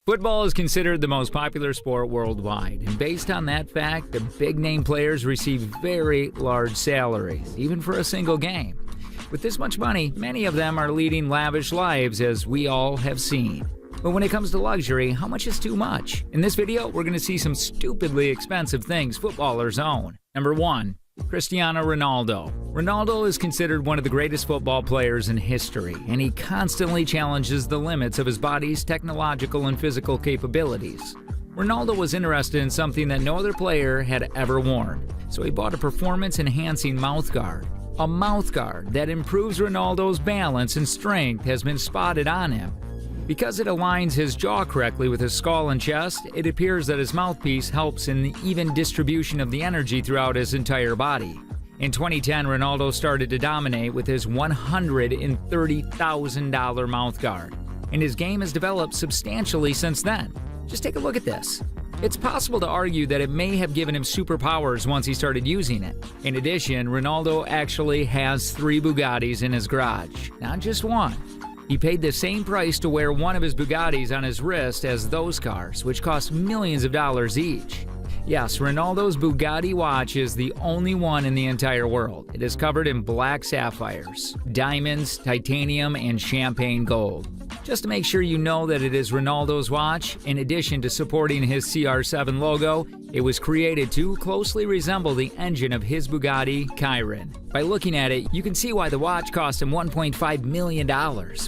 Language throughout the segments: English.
Football is considered the most popular sport worldwide, and based on that fact, the big-name players receive very large salaries, even for a single game. With this much money, many of them are leading lavish lives, as we all have seen. But when it comes to luxury, how much is too much? In this video, we're going to see some stupidly expensive things footballers own. Number 1. Cristiano Ronaldo. Ronaldo is considered one of the greatest football players in history, and he constantly challenges the limits of his body's technological and physical capabilities. Ronaldo was interested in something that no other player had ever worn, so he bought a performance-enhancing mouthguard. A mouthguard that improves Ronaldo's balance and strength has been spotted on him. Because it aligns his jaw correctly with his skull and chest, it appears that his mouthpiece helps in the even distribution of the energy throughout his entire body. In 2010, Ronaldo started to dominate with his $130,000 mouthguard, and his game has developed substantially since then. Just take a look at this. It's possible to argue that it may have given him superpowers once he started using it. In addition, Ronaldo actually has 3 Bugattis in his garage, not just one. He paid the same price to wear one of his Bugattis on his wrist as those cars, which cost millions of dollars each. Yes, Ronaldo's Bugatti watch is the only one in the entire world. It is covered in black sapphires, diamonds, titanium, and champagne gold. Just to make sure you know that it is Ronaldo's watch, in addition to supporting his CR7 logo, it was created to closely resemble the engine of his Bugatti Chiron. By looking at it, you can see why the watch cost him $1.5 million,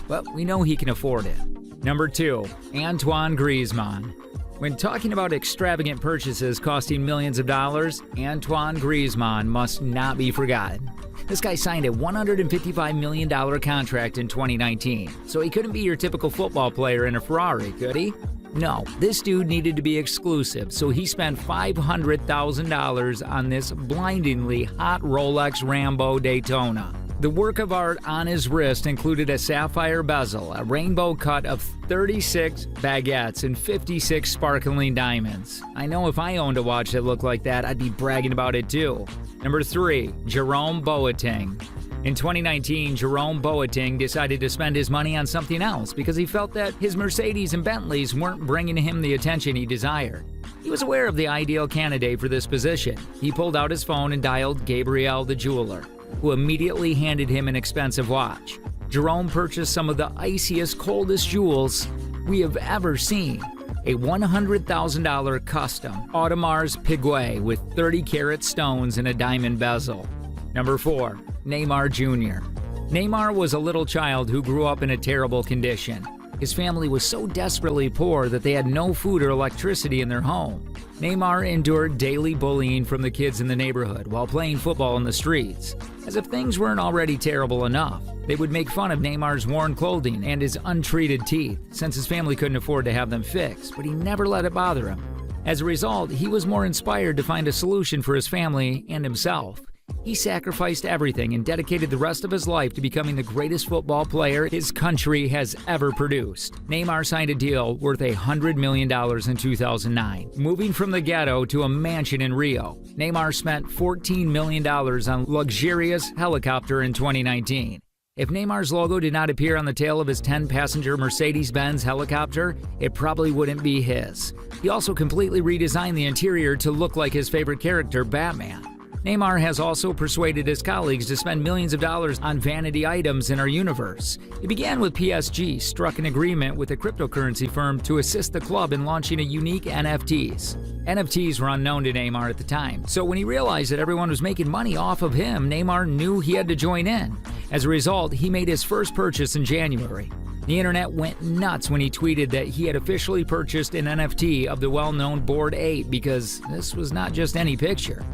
but we know he can afford it. Number 2. Antoine Griezmann. When talking about extravagant purchases costing millions of dollars, Antoine Griezmann must not be forgotten. This guy signed a $155 million contract in 2019, so he couldn't be your typical football player in a Ferrari, could he? No, this dude needed to be exclusive, so he spent $500,000 on this blindingly hot Rolex Rambo Daytona. The work of art on his wrist included a sapphire bezel, a rainbow cut of 36 baguettes, and 56 sparkling diamonds. I know if I owned a watch that looked like that, I'd be bragging about it too. Number 3. Jerome Boateng. In 2019, Jerome Boateng decided to spend his money on something else because he felt that his Mercedes and Bentleys weren't bringing him the attention he desired. He was aware of the ideal candidate for this position. He pulled out his phone and dialed Gabriel the jeweler, who immediately handed him an expensive watch. Jerome purchased some of the iciest, coldest jewels we have ever seen. A $100,000 custom Audemars Piguet with 30-carat stones and a diamond bezel. Number 4. Neymar Jr. Neymar was a little child who grew up in a terrible condition. His family was so desperately poor that they had no food or electricity in their home. Neymar endured daily bullying from the kids in the neighborhood while playing football in the streets. As if things weren't already terrible enough, they would make fun of Neymar's worn clothing and his untreated teeth, since his family couldn't afford to have them fixed, but he never let it bother him. As a result, he was more inspired to find a solution for his family and himself. He sacrificed everything and dedicated the rest of his life to becoming the greatest football player his country has ever produced. Neymar signed a deal worth $100 million in 2009, moving from the ghetto to a mansion in Rio. Neymar spent $14 million on luxurious helicopter in 2019. If Neymar's logo did not appear on the tail of his 10-passenger Mercedes-Benz helicopter, it probably wouldn't be his. He also completely redesigned the interior to look like his favorite character, Batman. Neymar has also persuaded his colleagues to spend millions of dollars on vanity items in our universe. It began with PSG struck an agreement with a cryptocurrency firm to assist the club in launching a unique NFTs. NFTs were unknown to Neymar at the time, so when he realized that everyone was making money off of him, Neymar knew he had to join in. As a result, he made his first purchase in January. The internet went nuts when he tweeted that he had officially purchased an NFT of the well-known Bored Ape because this was not just any picture.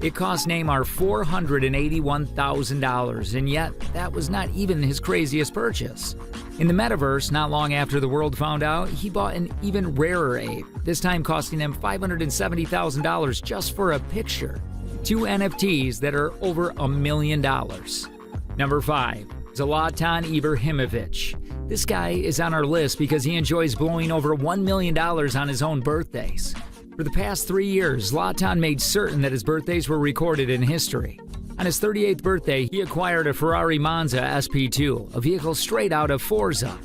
It cost Neymar $481,000, and yet that was not even his craziest purchase. In the metaverse, not long after the world found out, he bought an even rarer ape, this time costing him $570,000 just for a picture. 2 NFTs that are over $1 million. Number 5. Zlatan Ibrahimovic. This guy is on our list because he enjoys blowing over $1 million on his own birthdays. For the past 3 years, Zlatan made certain that his birthdays were recorded in history. On his 38th birthday, he acquired a Ferrari Monza SP2, a vehicle straight out of Forza.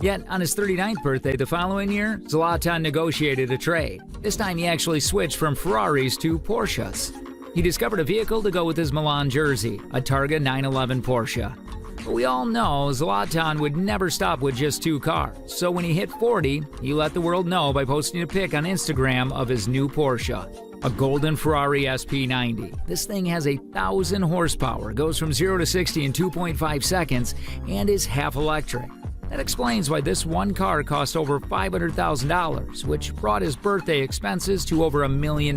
Yet, on his 39th birthday the following year, Zlatan negotiated a trade. This time he actually switched from Ferraris to Porsches. He discovered a vehicle to go with his Milan jersey, a Targa 911 Porsche. But we all know Zlatan would never stop with just 2 cars, so when he hit 40, he let the world know by posting a pic on Instagram of his new Porsche, a golden Ferrari SP90. This thing has 1,000 horsepower, goes from 0 to 60 in 2.5 seconds, and is half electric. That explains why this one car cost over $500,000, which brought his birthday expenses to over $1 million.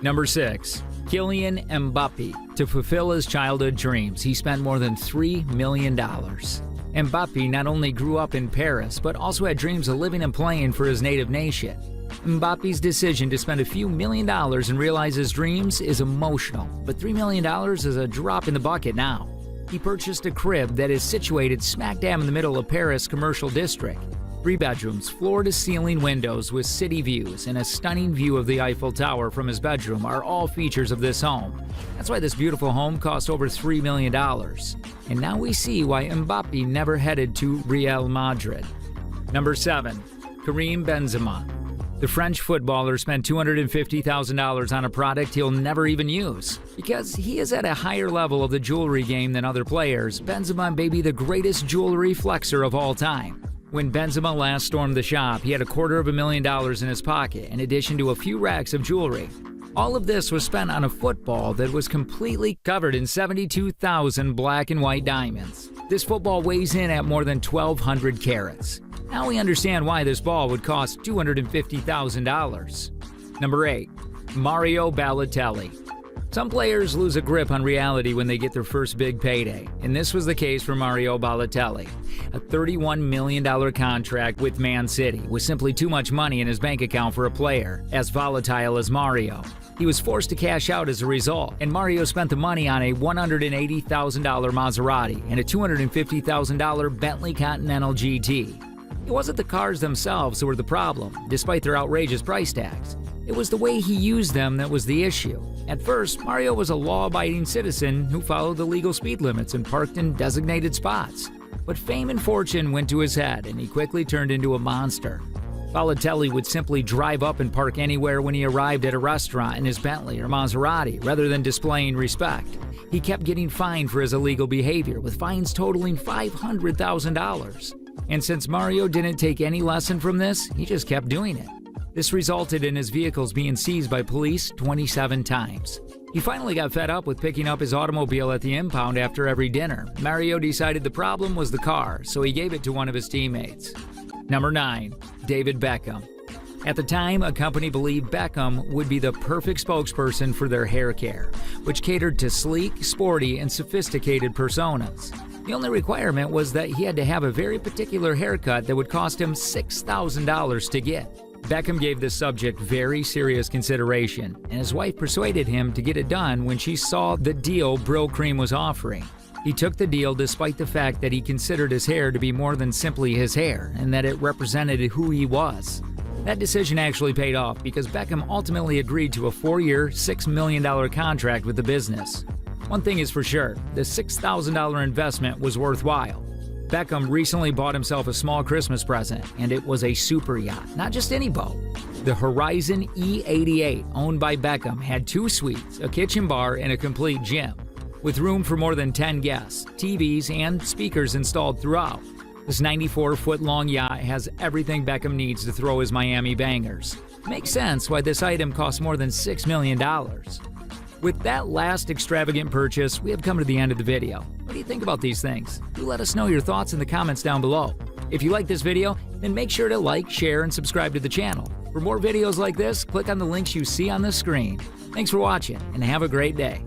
Number 6. Kylian Mbappé. To fulfill his childhood dreams, he spent more than $3 million. Mbappé not only grew up in Paris, but also had dreams of living and playing for his native nation. Mbappe's decision to spend a few $1 million and realize his dreams is emotional, but $3 million is a drop in the bucket now. He purchased a crib that is situated smack dab in the middle of Paris' commercial district. 3 bedrooms, floor-to-ceiling windows with city views, and a stunning view of the Eiffel Tower from his bedroom are all features of this home. That's why this beautiful home cost over $3 million. And now we see why Mbappé never headed to Real Madrid. Number 7. Karim Benzema. The French footballer spent $250,000 on a product he'll never even use. Because he is at a higher level of the jewelry game than other players, Benzema may be the greatest jewelry flexer of all time. When Benzema last stormed the shop, he had $250,000 in his pocket, in addition to a few racks of jewelry. All of this was spent on a football that was completely covered in 72,000 black and white diamonds. This football weighs in at more than 1,200 carats. Now we understand why this ball would cost $250,000. Number 8. Mario Balotelli. Some players lose a grip on reality when they get their first big payday, and this was the case for Mario Balotelli. A $31 million contract with Man City was simply too much money in his bank account for a player as volatile as Mario. He was forced to cash out as a result, and Mario spent the money on a $180,000 Maserati and a $250,000 Bentley Continental GT. It wasn't the cars themselves that were the problem, despite their outrageous price tags. It was the way he used them that was the issue. At first, Mario was a law-abiding citizen who followed the legal speed limits and parked in designated spots. But fame and fortune went to his head, and he quickly turned into a monster. Balotelli would simply drive up and park anywhere when he arrived at a restaurant in his Bentley or Maserati, rather than displaying respect. He kept getting fined for his illegal behavior, with fines totaling $500,000. And since Mario didn't take any lesson from this, he just kept doing it. This resulted in his vehicles being seized by police 27 times. He finally got fed up with picking up his automobile at the impound after every dinner. Mario decided the problem was the car, so he gave it to one of his teammates. Number 9. David Beckham. At the time, a company believed Beckham would be the perfect spokesperson for their hair care, which catered to sleek, sporty, and sophisticated personas. The only requirement was that he had to have a very particular haircut that would cost him $6,000 to get. Beckham gave this subject very serious consideration, and his wife persuaded him to get it done when she saw the deal Brylcreem was offering. He took the deal despite the fact that he considered his hair to be more than simply his hair, and that it represented who he was. That decision actually paid off because Beckham ultimately agreed to a 4-year, $6 million contract with the business. One thing is for sure, the $6,000 investment was worthwhile. Beckham recently bought himself a small Christmas present, and it was a super yacht, not just any boat. The Horizon E88, owned by Beckham, had 2 suites, a kitchen bar, and a complete gym, with room for more than 10 guests, TVs, and speakers installed throughout. This 94-foot-long yacht has everything Beckham needs to throw his Miami bangers. Makes sense why this item costs more than $6 million. With that last extravagant purchase, we have come to the end of the video. What do you think about these things? Do let us know your thoughts in the comments down below. If you like this video, then make sure to like, share, and subscribe to the channel. For more videos like this, click on the links you see on the screen. Thanks for watching, and have a great day.